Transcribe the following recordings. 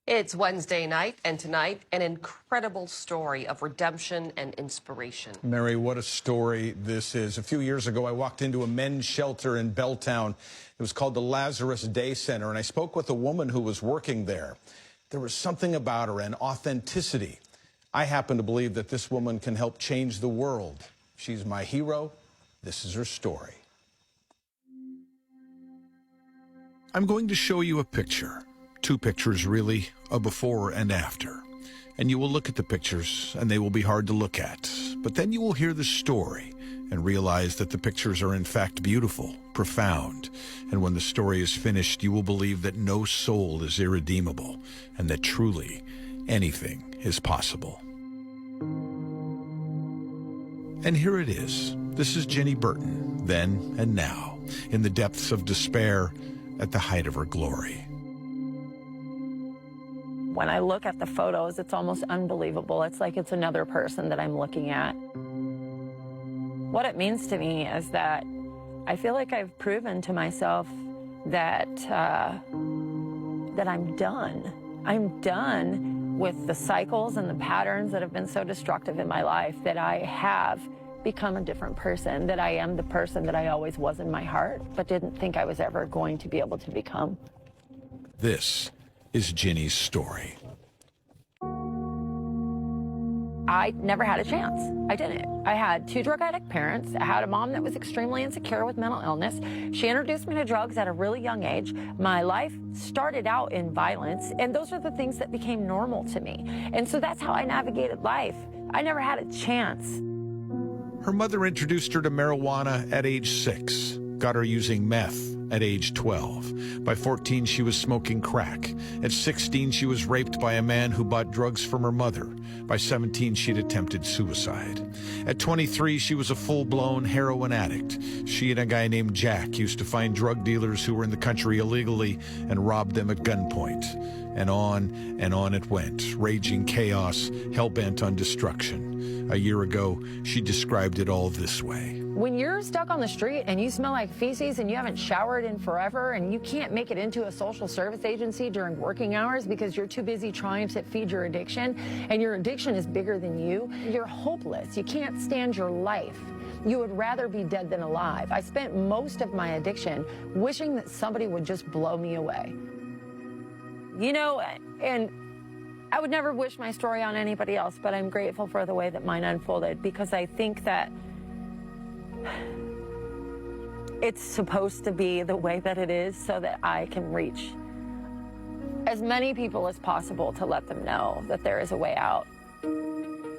It's Wednesday night, and tonight, an incredible story of redemption and inspiration. Mary, what a story this is. A few years ago, I walked into a men's shelter in Belltown. It was called the Lazarus Day Center, and I spoke with a woman who was working there. There was something about her, an authenticity. I happen to believe that this woman can help change the world. She's my hero. This is her story. I'm going to show you a picture. Two pictures, really, a before and after. And you will look at the pictures, and they will be hard to look at. But then you will hear the story and realize that the pictures are in fact beautiful, profound. And when the story is finished, you will believe that no soul is irredeemable, and that truly anything is possible. And here it is. This is Jenny Burton, then and now, in the depths of despair, at the height of her glory. When I look at the photos, it's almost unbelievable. It's like it's another person that I'm looking at. What it means to me is that I feel like I've proven to myself that I'm done. I'm done with the cycles and the patterns that have been so destructive in my life, that I have become a different person, that I am the person that I always was in my heart, but didn't think I was ever going to be able to become. This is Jenny's story. I never had a chance. I didn't. I had two drug addict parents. I had a mom that was extremely insecure with mental illness. She introduced me to drugs at a really young age. My life started out in violence, and those are the things that became normal to me. And so that's how I navigated life. I never had a chance. Her mother introduced her to marijuana at age 6, got her using meth at age 12. By 14, she was smoking crack. At 16, she was raped by a man who bought drugs from her mother. By 17, she'd attempted suicide. At 23, she was a full-blown heroin addict. She and a guy named Jack used to find drug dealers who were in the country illegally and rob them at gunpoint. And on it went, raging chaos, hell-bent on destruction. A year ago, she described it all this way. When you're stuck on the street and you smell like feces and you haven't showered in forever and you can't make it into a social service agency during working hours because you're too busy trying to feed your addiction, and your addiction is bigger than you're hopeless. You can't stand your life. You would rather be dead than alive. I spent most of my addiction wishing that somebody would just blow me away. You know, and I would never wish my story on anybody else, but I'm grateful for the way that mine unfolded, because I think that it's supposed to be the way that it is so that I can reach as many people as possible to let them know that there is a way out.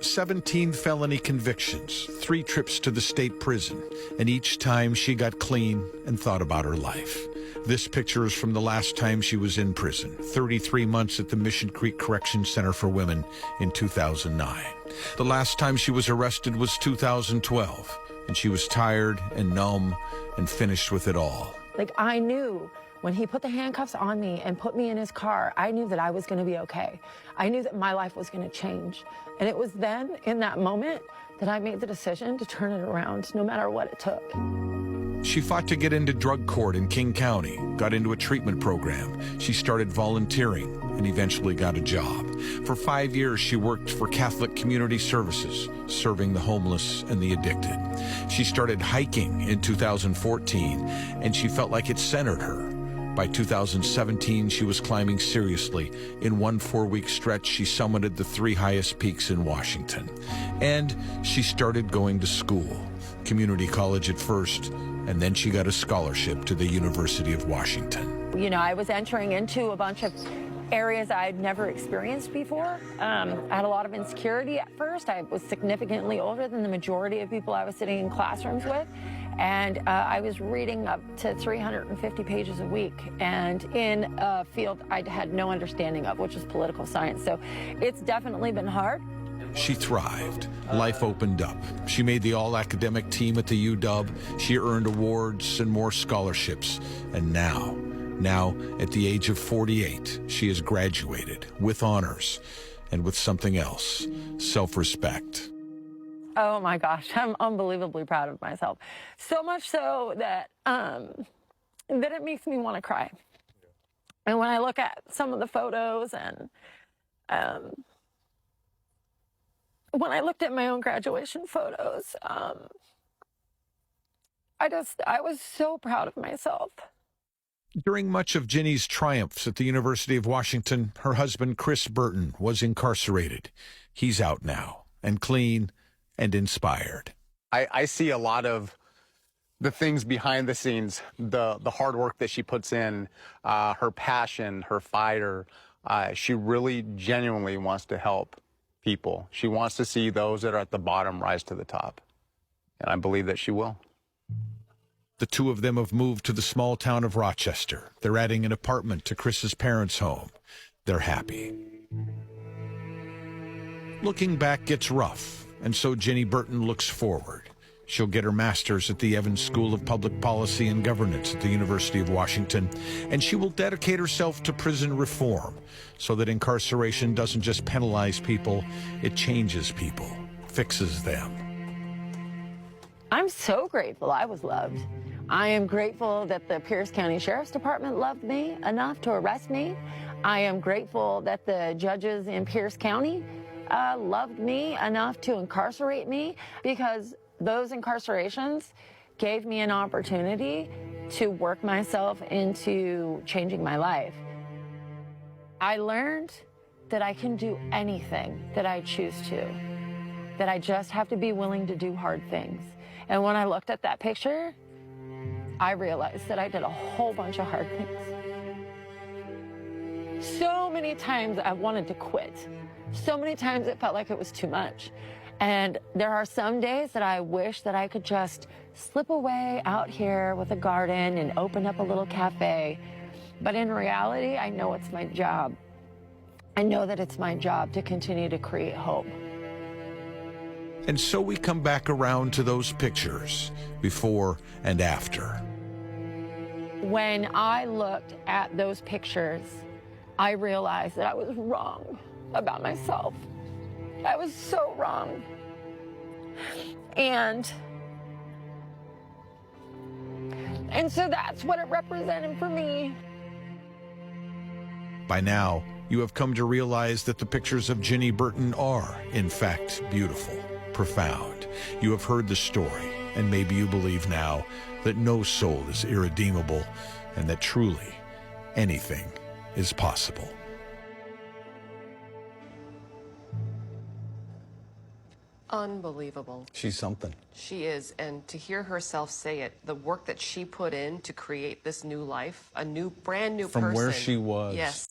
17 felony convictions, 3 trips to the state prison, and each time she got clean and thought about her life. This picture is from the last time she was in prison, 33 months at the Mission Creek Correction Center for Women in 2009. The last time she was arrested was 2012, and she was tired and numb and finished with it all. Like, I knew when he put the handcuffs on me and put me in his car, I knew that I was going to be okay. I knew that my life was going to change. And it was then, in that moment, that I made the decision to turn it around, no matter what it took. She fought to get into drug court in King County, got into a treatment program. She started volunteering and eventually got a job. For 5 years, she worked for Catholic Community Services, serving the homeless and the addicted. She started hiking in 2014, and she felt like it centered her. By 2017, she was climbing seriously. In one 4-week stretch, she summited the 3 highest peaks in Washington. And she started going to school, community college at first, and then she got a scholarship to the University of Washington. You know, I was entering into a bunch of areas I'd never experienced before. I had a lot of insecurity at first. I was significantly older than the majority of people I was sitting in classrooms with. And I was reading up to 350 pages a week, and in a field I had no understanding of, which is political science. So it's definitely been hard. She thrived. Life opened up. She made the all-academic team at the UW. She earned awards and more scholarships. And now, at the age of 48, she has graduated with honors and with something else, self-respect. Oh my gosh, I'm unbelievably proud of myself. So much so that it makes me want to cry. And when I look at some of the photos and when I looked at my own graduation photos, I was so proud of myself. During much of Ginny's triumphs at the University of Washington, her husband, Chris Burton, was incarcerated. He's out now, and clean and inspired. I see a lot of the things behind the scenes, the hard work that she puts in, her passion, her fire. She really genuinely wants to help people. She wants to see those that are at the bottom rise to the top. And I believe that she will. The two of them have moved to the small town of Rochester. They're adding an apartment to Chris's parents' home. They're happy. Looking back gets rough, and so Ginny Burton looks forward. She'll get her master's at the Evans School of Public Policy and Governance at the University of Washington, and she will dedicate herself to prison reform so that incarceration doesn't just penalize people, it changes people, fixes them. I'm so grateful I was loved. I am grateful that the Pierce County Sheriff's Department loved me enough to arrest me. I am grateful that the judges in Pierce County loved me enough to incarcerate me, because those incarcerations gave me an opportunity to work myself into changing my life. I learned that I can do anything that I choose to, that I just have to be willing to do hard things. And when I looked at that picture, I realized that I did a whole bunch of hard things. So many times I wanted to quit. So many times it felt like it was too much. And there are some days that I wish that I could just slip away out here with a garden and open up a little cafe. But in reality, I know it's my job. I know that it's my job to continue to create hope. And so we come back around to those pictures, before and after. When I looked at those pictures, I realized that I was wrong about myself. I was so wrong. And so that's what it represented for me. By now, you have come to realize that the pictures of Ginny Burton are, in fact, beautiful, profound. You have heard the story, and maybe you believe now that no soul is irredeemable and that truly anything is possible. Unbelievable. She's something. She is. And to hear herself say it, the work that she put in to create this new life, a brand new person. From where she was. Yes.